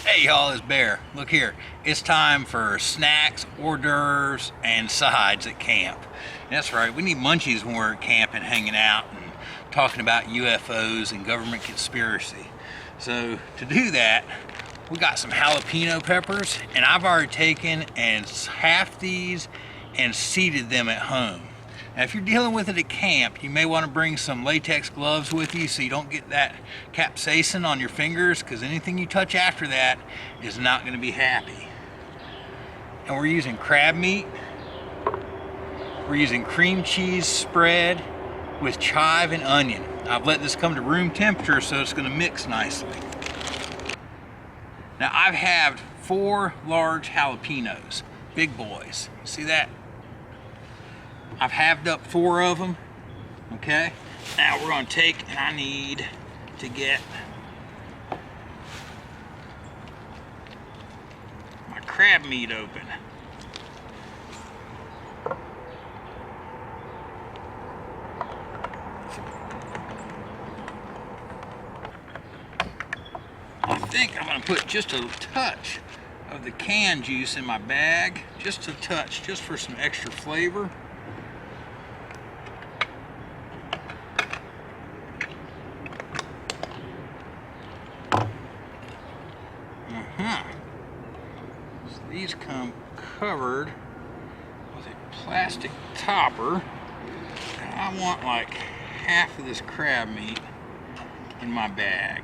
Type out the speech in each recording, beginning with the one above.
Hey y'all, it's Bear. Look here, it's time for snacks, hors d'oeuvres, and sides at camp. That's right, we need munchies when we're at camp and hanging out and talking about UFOs and government conspiracy. So to do that, we got some jalapeno peppers, and I've already taken and halved these and seeded them at home. Now, if you're dealing with it at camp, you may want to bring some latex gloves with you so you don't get that capsaicin on your fingers, because anything you touch after that is not going to be happy. And we're using crab meat. We're using cream cheese spread with chive and onion. I've let this come to room temperature so it's going to mix nicely. Now I've halved 4 large jalapenos, big boys. See that? I've halved up 4 of them, okay? Now we're gonna take, and I need to get my crab meat open. I think I'm gonna put just a touch of the canned juice in my bag, just a touch, just for some extra flavor. So these come covered with a plastic topper, and I want like half of this crab meat in my bag.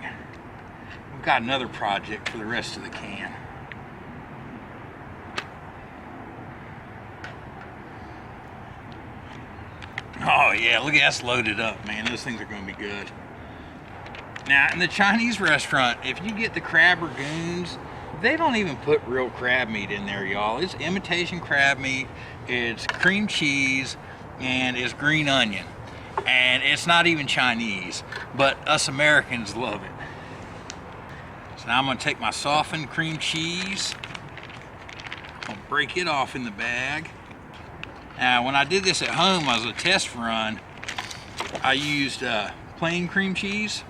We've got another project for the rest of the can. Oh yeah, look at that's loaded up, man. Those things are going to be good. Now, in the Chinese restaurant, if you get the Crab Rangoons, they don't even put real crab meat in there, y'all. It's imitation crab meat, it's cream cheese, and it's green onion. And it's not even Chinese, but us Americans love it. So now I'm gonna take my softened cream cheese, I'll break it off in the bag. Now, when I did this at home as a test run, I used plain cream cheese.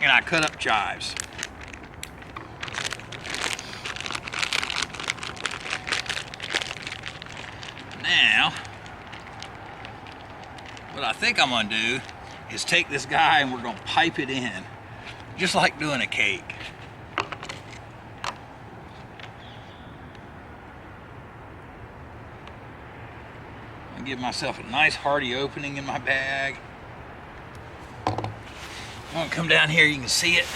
And I cut up chives. Now, what I think I'm gonna do is take this guy and we're gonna pipe it in, just like doing a cake. I give myself a nice hearty opening in my bag. I'm gonna come down here, you can see it.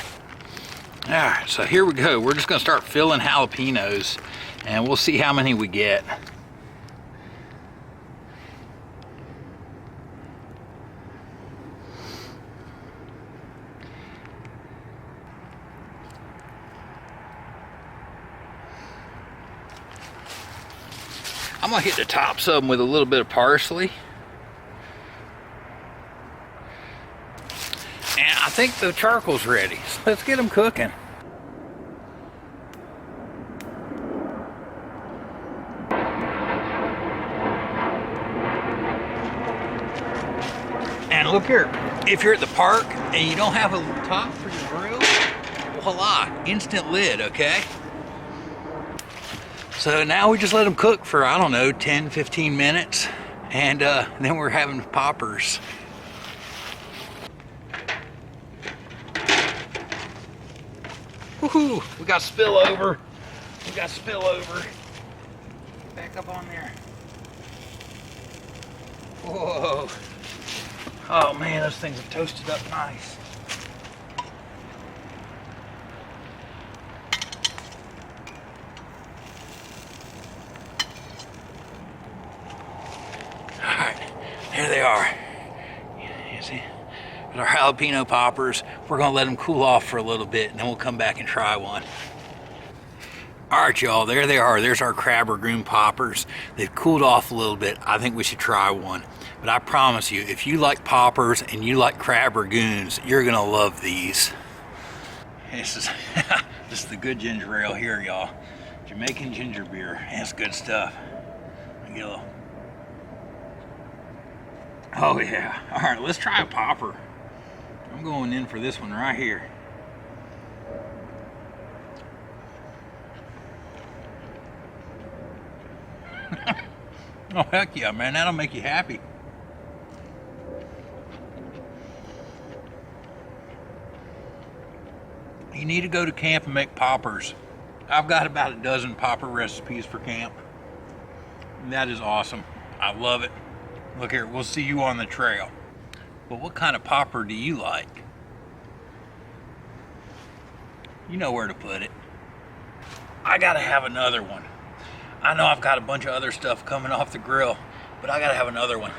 All right, so here we go. We're just gonna start filling jalapenos and we'll see how many we get. I'm gonna hit the tops of them with a little bit of parsley. And I think the charcoal's ready, so let's get them cooking. And look here, if you're at the park and you don't have a top for your grill, voila, instant lid, okay? So now we just let them cook for, I don't know, 10, 15 minutes, and then we're having poppers. Woohoo! We got spillover. We got spillover. Back up on there. Whoa. Oh man, those things have toasted up nice. Alright, there they are. You see? Our jalapeno poppers. We're gonna let them cool off for a little bit and then we'll come back and try one. All right, y'all, there they are. There's our Crab Rangoon poppers. They've cooled off a little bit. I think we should try one. But I promise you, if you like poppers and you like Crab Rangoons, you're gonna love these. This is the good ginger ale here, y'all. Jamaican ginger beer. That's good stuff. Get a little. Oh yeah. All right, let's try a popper. I'm going in for this one right here. Oh, heck yeah, man. That'll make you happy. You need to go to camp and make poppers. I've got about a dozen popper recipes for camp. And that is awesome. I love it. Look here, we'll see you on the trail. But what kind of popper do you like? You know where to put it. I gotta have another one. I know I've got a bunch of other stuff coming off the grill, but I gotta have another one.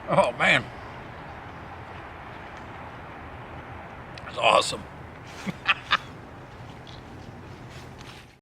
Oh man. That's awesome.